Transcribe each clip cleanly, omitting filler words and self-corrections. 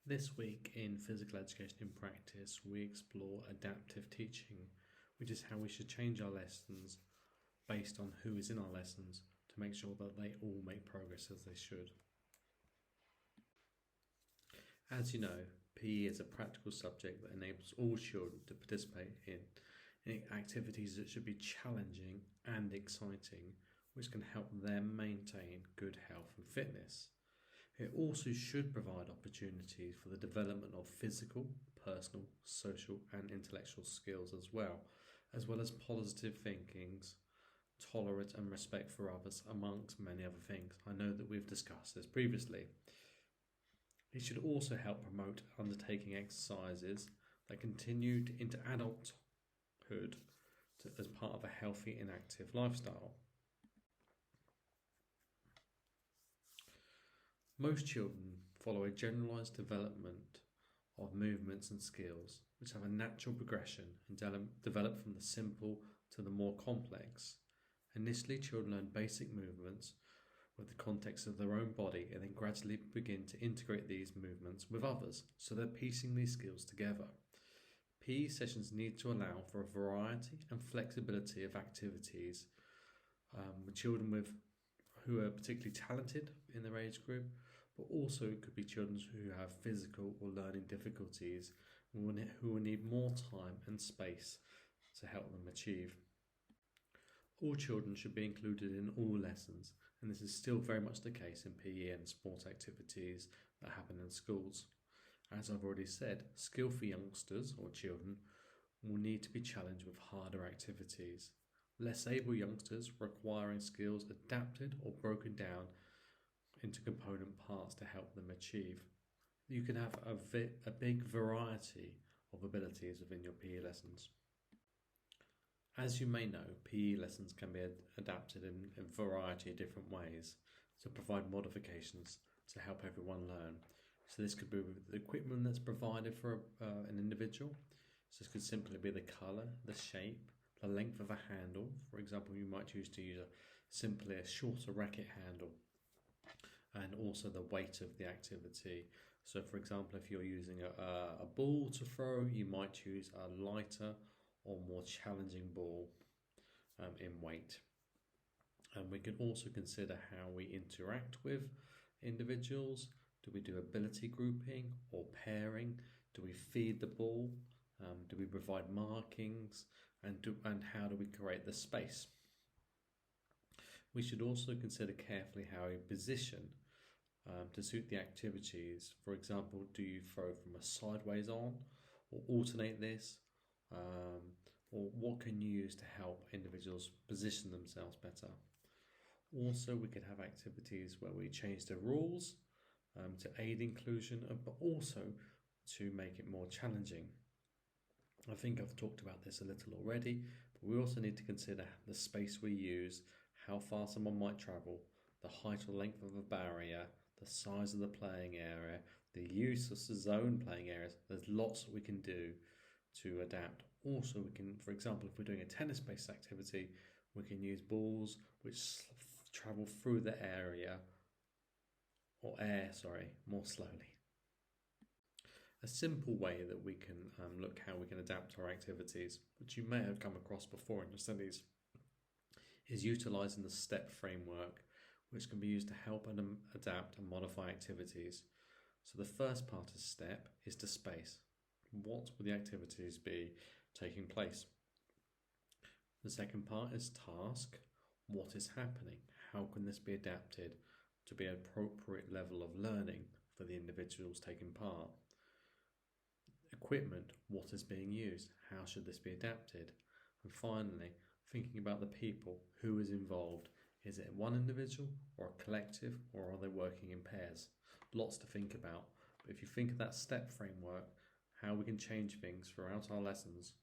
This week in Physical Education in Practice, we explore adaptive teaching, which is how we should change our lessons based on who is in our lessons to make sure that they all make progress as they should. As you know, PE is a practical subject that enables all children to participate in activities that should be challenging and exciting, which can help them maintain good health and fitness. It also should provide opportunities for the development of physical, personal, social, and intellectual skills as well as positive thinkings, tolerance, and respect for others, amongst many other things. I know that we've discussed this previously. It should also help promote undertaking exercises that continue into adulthood as part of a healthy and active lifestyle. Most children follow a generalised development of movements and skills which have a natural progression and develop from the simple to the more complex. Initially, children learn basic movements with the context of their own body and then gradually begin to integrate these movements with others, so they're piecing these skills together. PE sessions need to allow for a variety and flexibility of activities with children who are particularly talented in their age group, but also it could be children who have physical or learning difficulties who will need more time and space to help them achieve. All children should be included in all lessons, and this is still very much the case in PE and sport activities that happen in schools. As I've already said, skillful youngsters or children will need to be challenged with harder activities. Less able youngsters requiring skills adapted or broken down into component parts to help them achieve. You can have a big variety of abilities within your PE lessons. As you may know, PE lessons can be adapted in a variety of different ways to provide modifications to help everyone learn. So this could be with the equipment that's provided for an individual. So this could simply be the colour, the shape, the length of a handle. For example, you might choose to use simply a shorter racket handle, and also the weight of the activity. So for example, if you're using a ball to throw, you might choose a lighter or more challenging ball in weight. And we can also consider how we interact with individuals. Do we do ability grouping or pairing? Do we feed the ball? Do we provide markings? And how do we create the space? We should also consider carefully how we position to suit the activities. For example, do you throw from a sideways on or alternate this? Or what can you use to help individuals position themselves better? Also, we could have activities where we change the rules to aid inclusion, but also to make it more challenging. I think I've talked about this a little already, but we also need to consider the space we use, how far someone might travel, the height or length of a barrier, the size of the playing area, the use of the zone playing areas. There's lots that we can do to adapt. Also, we can, for example, if we're doing a tennis-based activity, we can use balls which travel through the area more slowly. A simple way that we can look how we can adapt our activities, which you may have come across before in your studies, is utilising the STEP framework, which can be used to help and adapt and modify activities. So the first part of STEP is to space. What will the activities be taking place? The second part is task. What is happening? How can this be adapted to be an appropriate level of learning for the individuals taking part? Equipment. What is being used? How should this be adapted? And finally, thinking about the people. Who is involved? Is it one individual or a collective, or are they working in pairs? Lots to think about. But if you think of that STEP framework, how we can change things throughout our lessons: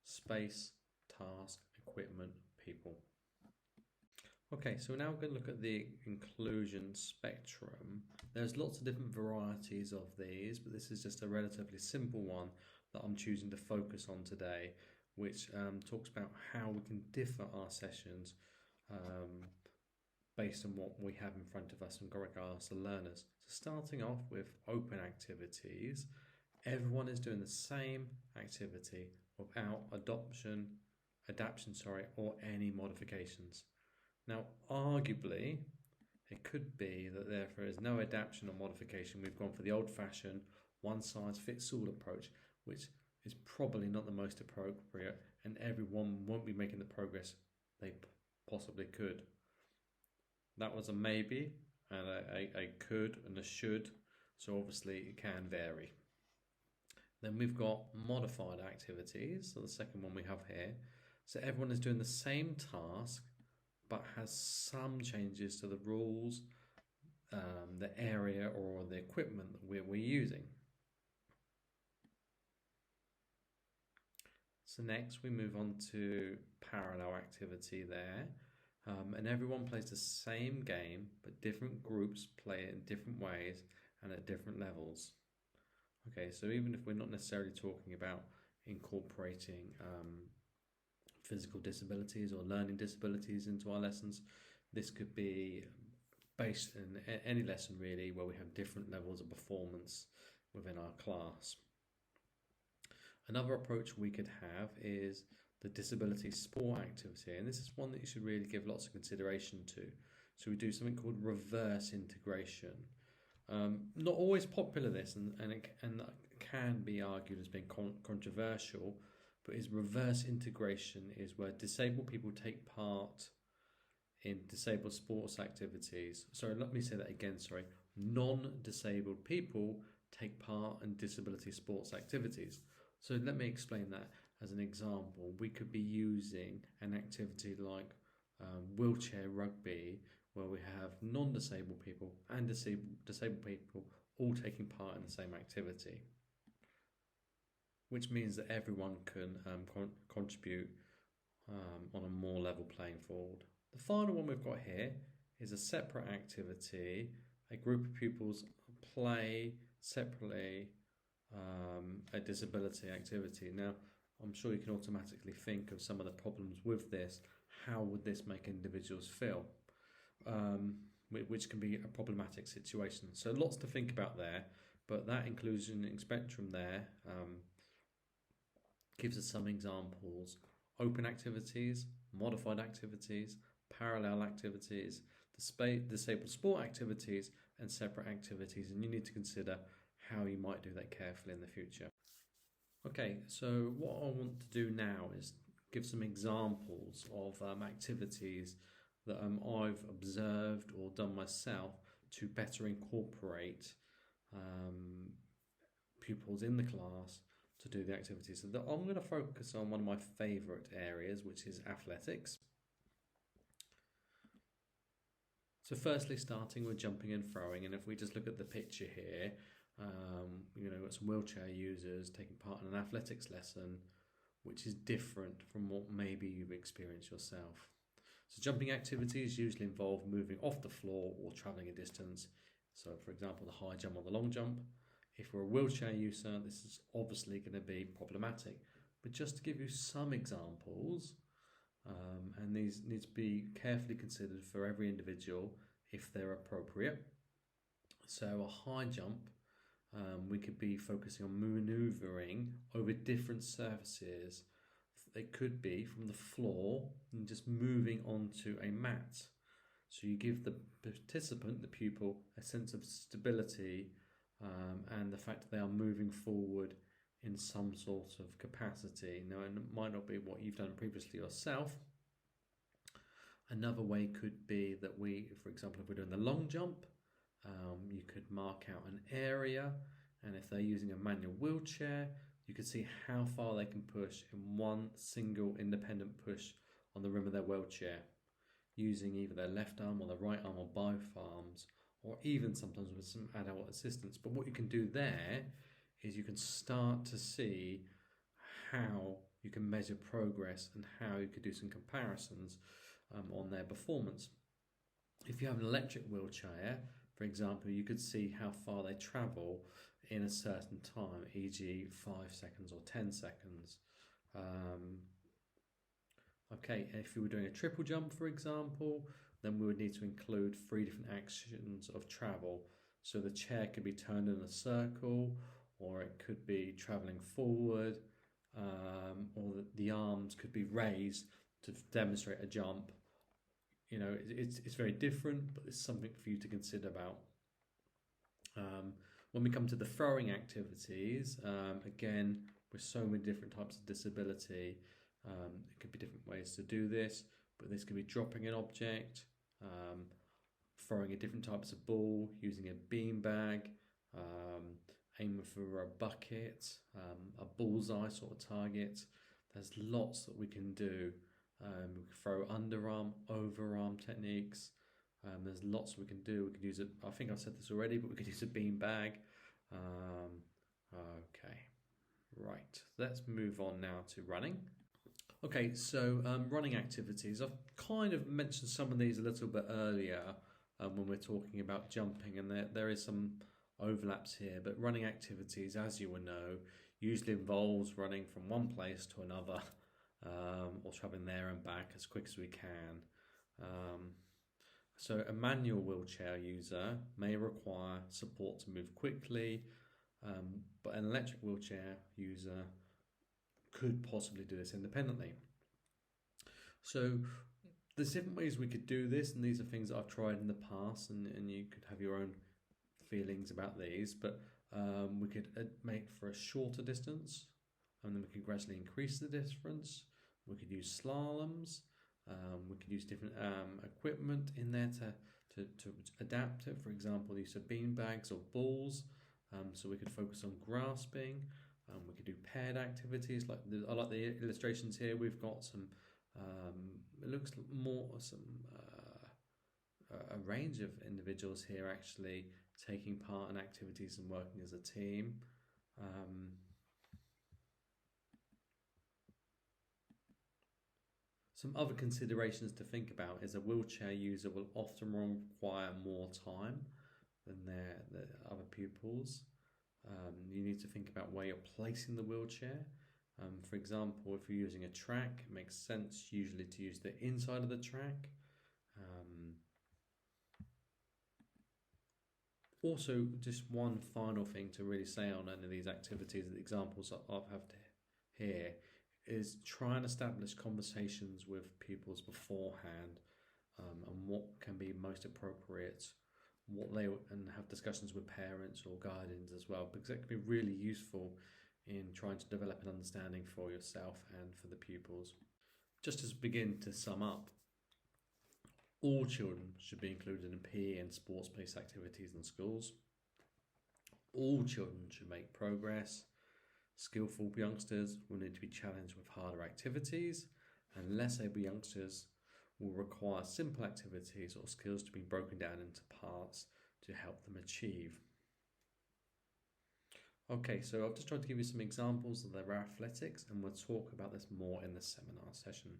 space, task, equipment, people. Okay, so now we're going to look at the inclusion spectrum. There's lots of different varieties of these, but this is just a relatively simple one that I'm choosing to focus on today, which talks about how we can differ our sessions based on what we have in front of us in regards to learners. So starting off with open activities, everyone is doing the same activity without adaptation, or any modifications. Now, arguably, it could be that there is no adaptation or modification. We've gone for the old-fashioned one-size-fits-all approach, which is probably not the most appropriate, and everyone won't be making the progress they possibly could. That was a maybe, and a could and a should, so obviously it can vary. Then we've got modified activities, so the second one we have here. So everyone is doing the same task, but has some changes to the rules, the area, or the equipment that we're using. So next we move on to parallel activity there. And everyone plays the same game, but different groups play it in different ways and at different levels. Okay, so even if we're not necessarily talking about incorporating physical disabilities or learning disabilities into our lessons, this could be based in any lesson really where we have different levels of performance within our class. Another approach we could have is the disability sport activity, and this is one that you should really give lots of consideration to. So we do something called reverse integration. Not always popular this, and it can be argued as being controversial, but is reverse integration is where disabled people take part in disabled sports activities. Sorry, let me say that again, sorry. Non-disabled people take part in disability sports activities. So let me explain that. As an example, we could be using an activity like wheelchair rugby, where we have non-disabled people and disabled people all taking part in the same activity, which means that everyone can contribute on a more level playing field. The final one we've got here is a separate activity. A group of pupils play separately a disability activity. Now, I'm sure you can automatically think of some of the problems with this. How would this make individuals feel? Which can be a problematic situation. So lots to think about there, but that inclusion spectrum there gives us some examples: open activities, modified activities, parallel activities, disabled sport activities, and separate activities. And you need to consider how you might do that carefully in the future. Okay, so what I want to do now is give some examples of activities that I've observed or done myself to better incorporate pupils in the class to do the activities. So I'm going to focus on one of my favourite areas, which is athletics. So firstly, starting with jumping and throwing, and if we just look at the picture here, got some wheelchair users taking part in an athletics lesson, which is different from what maybe you've experienced yourself. So jumping activities usually involve moving off the floor or travelling a distance. So for example, the high jump or the long jump. If we're a wheelchair user, this is obviously going to be problematic. But just to give you some examples, and these need to be carefully considered for every individual if they're appropriate. So a high jump, we could be focusing on manoeuvring over different surfaces. It could be from the floor and just moving onto a mat. So you give the participant, the pupil, a sense of stability and the fact that they are moving forward in some sort of capacity. Now, it might not be what you've done previously yourself. Another way could be that for example, if we're doing the long jump, you could mark out an area, and if they're using a manual wheelchair, you could see how far they can push in one single independent push on the rim of their wheelchair, using either their left arm or their right arm or both arms, or even sometimes with some adult assistance. But what you can do there is you can start to see how you can measure progress and how you could do some comparisons on their performance. If you have an electric wheelchair, for example, you could see how far they travel in a certain time, e.g. 5 seconds or 10 seconds. Okay, if you were doing a triple jump, for example, then we would need to include 3 different actions of travel. So the chair could be turned in a circle, or it could be travelling forward, or the arms could be raised to demonstrate a jump. It's very different, but it's something for you to consider about. When we come to the throwing activities, again, with so many different types of disability, it could be different ways to do this, but this could be dropping an object, throwing a different types of ball, using a beanbag, aiming for a bucket, a bullseye sort of target. There's lots that we can do. We can throw underarm, overarm techniques. There's lots we can do. We could use it. I think I've said this already, but we could use a beanbag. Okay, right. Let's move on now to running. Okay, so running activities. I've kind of mentioned some of these a little bit earlier when we're talking about jumping, and there is some overlaps here. But running activities, as you will know, usually involves running from one place to another, or traveling there and back as quick as we can. So a manual wheelchair user may require support to move quickly, but an electric wheelchair user could possibly do this independently. So there's different ways we could do this, and these are things that I've tried in the past, and you could have your own feelings about these, but we could make for a shorter distance, and then we could gradually increase the distance. We could use slaloms. We could use different equipment in there to adapt it. For example, the use of beanbags or balls. So we could focus on grasping. We could do paired activities. I like the illustrations here. We've got some. It looks more a range of individuals here actually taking part in activities and working as a team. Some other considerations to think about is a wheelchair user will often require more time than their other pupils. You need to think about where you're placing the wheelchair. For example, if you're using a track, it makes sense usually to use the inside of the track. Also, just one final thing to really say on any of these activities, the examples that I've had here, is try and establish conversations with pupils beforehand, and what can be most appropriate, and have discussions with parents or guardians as well, because that can be really useful in trying to develop an understanding for yourself and for the pupils. Just to begin to sum up, all children should be included in PE and sports-based activities in schools. All children should make progress. Skillful youngsters will need to be challenged with harder activities, and less able youngsters will require simple activities or skills to be broken down into parts to help them achieve. Okay, so I've just tried to give you some examples of their athletics, and we'll talk about this more in the seminar session.